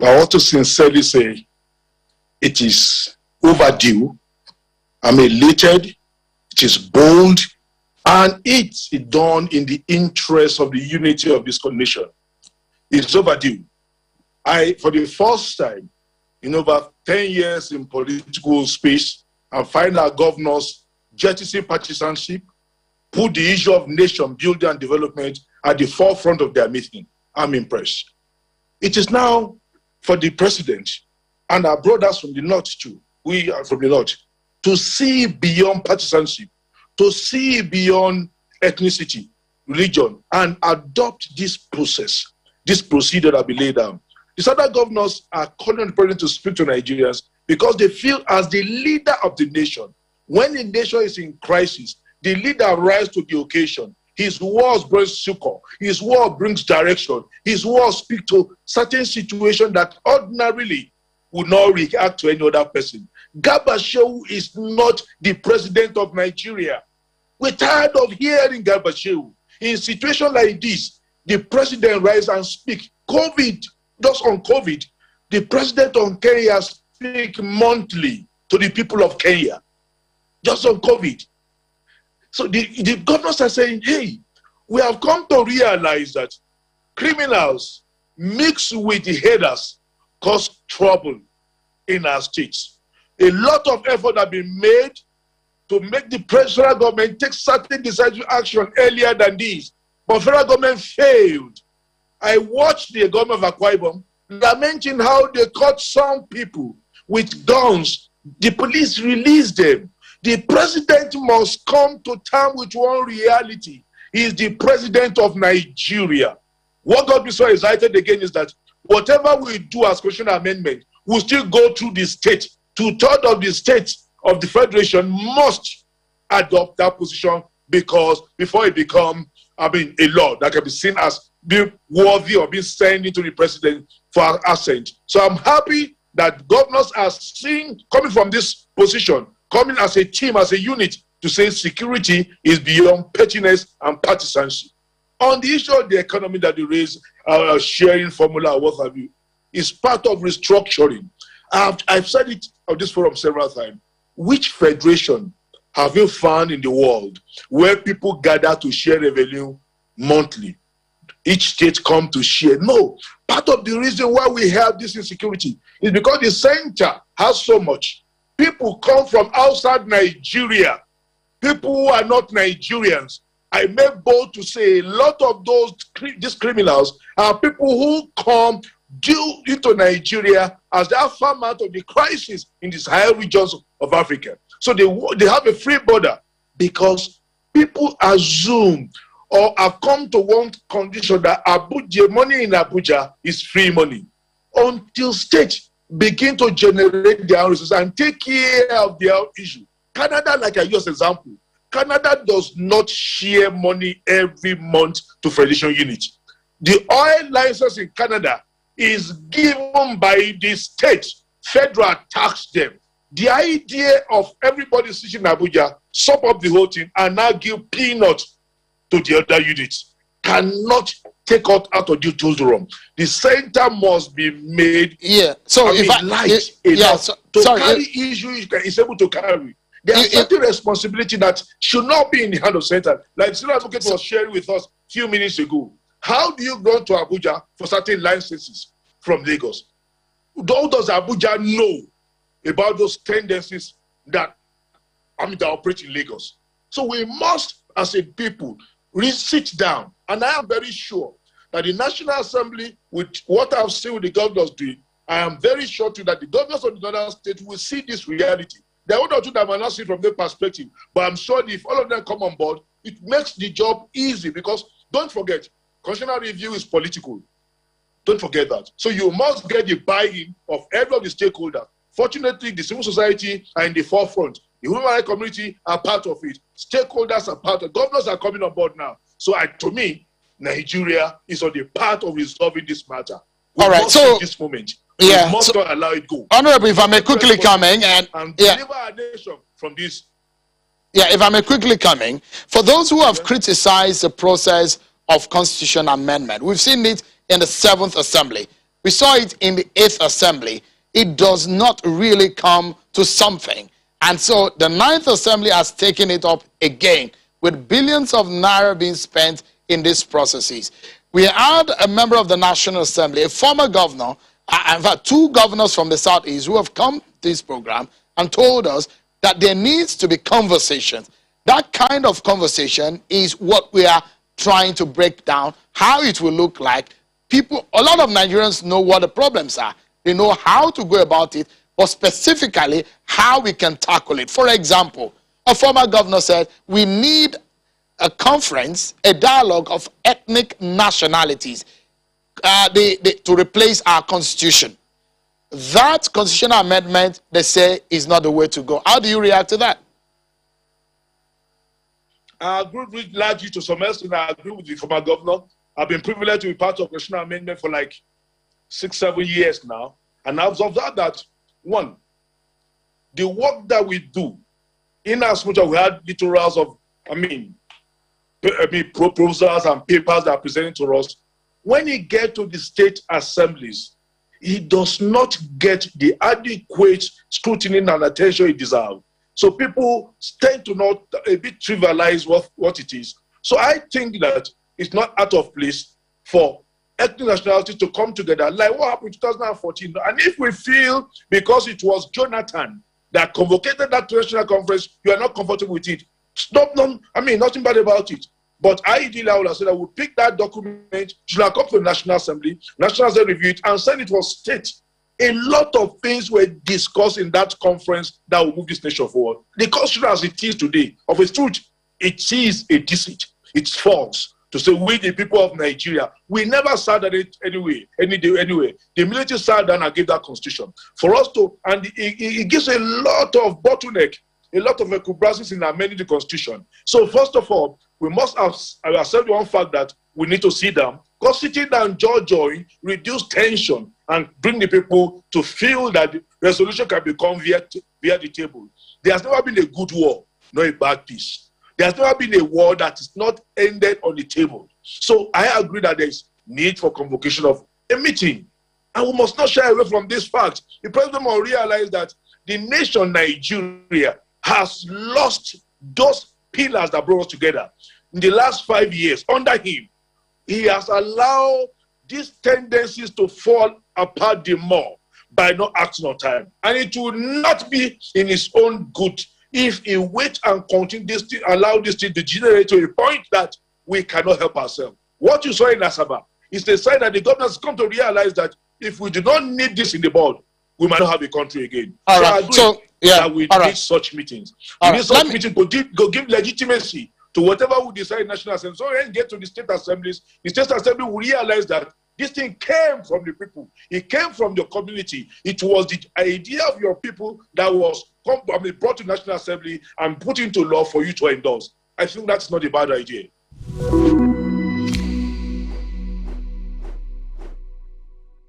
I want to sincerely say it is overdue. I'm elated. It is bold. And it's done in the interest of the unity of this nation. It's overdue. For the first time in over 10 years in political space, I find our governors jettison partisanship, put the issue of nation building and development at the forefront of their meeting. I'm impressed. It is now for the president and our brothers from the north too, we are from the north, to see beyond partisanship, to see beyond ethnicity, religion, and adopt this process, this procedure that will be laid down. The other governors are calling on the president to speak to Nigerians because they feel as the leader of the nation, when the nation is in crisis, the leader rises to the occasion. His words bring succor. His word brings direction. His words speak to certain situations that ordinarily would not react to any other person. Garba Shehu is not the president of Nigeria. We're tired of hearing Garba Shehu. In situations like this, the president rises and speaks. COVID, just on COVID, the president of Kenya speaks monthly to the people of Kenya. Just on COVID. So the governors are saying, hey, we have come to realize that criminals mixed with the headers cause trouble in our states. A lot of effort has been made to make the federal government take certain decisive action earlier than this. But federal government failed. I watched the government of Akwa Ibom lamenting how they caught some people with guns. The police released them. The president must come to terms with one reality. He is the president of Nigeria. What got me so excited again is that whatever we do as constitutional amendment will still go through the state. 2/3 of the states of the federation must adopt that position because before it becomes, a law that can be seen as being worthy of being sent into the president for assent. So I'm happy that governors are seeing, coming from this position, coming as a team, as a unit, to say security is beyond pettiness and partisanship. On the issue of the economy that you raised, sharing formula, what have you, is part of restructuring. I've said it on this forum several times. Which federation have you found in the world where people gather to share revenue monthly? Each state come to share. No. Part of the reason why we have this insecurity is because the center has so much. People come from outside Nigeria. People who are not Nigerians. I make bold to say a lot of these criminals are people who come due into Nigeria as they have come out of the crisis in these higher regions of Africa. So they have a free border because people assume or have come to one condition that Abuja, money in Abuja is free money. Until states begin to generate their resources and take care of their issue. Canada, like I use example, Canada does not share money every month to federation units. The oil license in Canada is given by the state. Federal tax them. The idea of everybody sitting in Abuja, sum up the whole thing, and now give peanuts to the other units cannot take out of the doldrum. The center must be made. Yeah. So carry issues is able to carry. There are certain responsibility that should not be in the hand of center. Like the senior advocate was sharing with us a few minutes ago. How do you go to Abuja for certain licenses from Lagos? How does Abuja know about those tendencies that operate in Lagos? So we must, as a people, sit down. And I am very sure that the National Assembly, with what I've seen with the governors doing, I am very sure too that the governors of the northern state will see this reality. There are one or two that might not see it from their perspective, but I'm sure if all of them come on board, it makes the job easy because don't forget, constitutional review is political. Don't forget that. So you must get the buy-in of every of the stakeholders. Fortunately, the civil society are in the forefront. The human rights community are part of it. Stakeholders are part of it. Governors are coming on board now. So to me, Nigeria is on the path of resolving this matter. All right, so this moment. Yeah, we must not allow it go. Honorable, if I may quickly come in and deliver our nation from this. Yeah, if I may quickly come in, for those who have criticized the process of constitutional amendment, we've seen it in the 7th Assembly, We saw it in the 8th Assembly. It does not really come to something. And so the 9th Assembly has taken it up again with billions of naira being spent in these processes. We had a member of the National Assembly, a former governor, in fact, 2 governors from the Southeast who have come to this program and told us that there needs to be conversations. That kind of conversation is what we are trying to break down, how it will look like. People, a lot of Nigerians know what the problems are. They know how to go about it, but specifically how we can tackle it. For example, a former governor said we need a conference, a dialogue of ethnic nationalities to replace our constitution. That constitutional amendment, they say, is not the way to go. How do you react to that? I agree largely to some extent. I agree with the former governor. I've been privileged to be part of constitutional amendment for like 6-7 years now. And I've observed that, one, the work that we do, in as much as we had literals of, proposals and papers that are presented to us, when it gets to the state assemblies, it does not get the adequate scrutiny and attention it deserves. So people tend to not a bit trivialize what it is. So I think that it's not out of place for ethnic nationalities to come together, like what happened in 2014. And if we feel because it was Jonathan that convocated that national conference, you are not comfortable with it, nothing bad about it. But ideally, I would have said that we pick that document, should have come to the National Assembly review it, and send it for state. A lot of things were discussed in that conference that will move this nation forward. The constitution as it is today, of its truth, it is a deceit. It's false to say we, the people of Nigeria, we never sat at it anyway. The military sat down and gave that constitution. For us to, and it gives a lot of bottleneck, a lot of equilibriums in amending the constitution. So first of all, we must accept one fact that we need to sit down, because sitting down, joy, reduce tension, and bring the people to feel that the resolution can become via the table. There has never been a good war, not a bad peace. There has never been a war that is not ended on the table. So I agree that there is need for convocation of a meeting. And we must not shy away from this fact. The president must realize that the nation Nigeria has lost those pillars that brought us together. In the last 5 years, under him, he has allowed these tendencies to fall apart the more by not acting on time. And it will not be in his own good if he wait and continue this thing, allow this thing to degenerate to a point that we cannot help ourselves. What you saw in Asaba is the sign that the governors come to realize that if we do not need this in the board, we might not have a country again. All right. So that we need such meetings. We need such meetings to give legitimacy to whatever we decide in National Assembly. So when we get to the state assemblies, the state assembly will realize that this thing came from the people. It came from your community. It was the idea of your people that was brought to National Assembly and put into law for you to endorse. I think that's not a bad idea.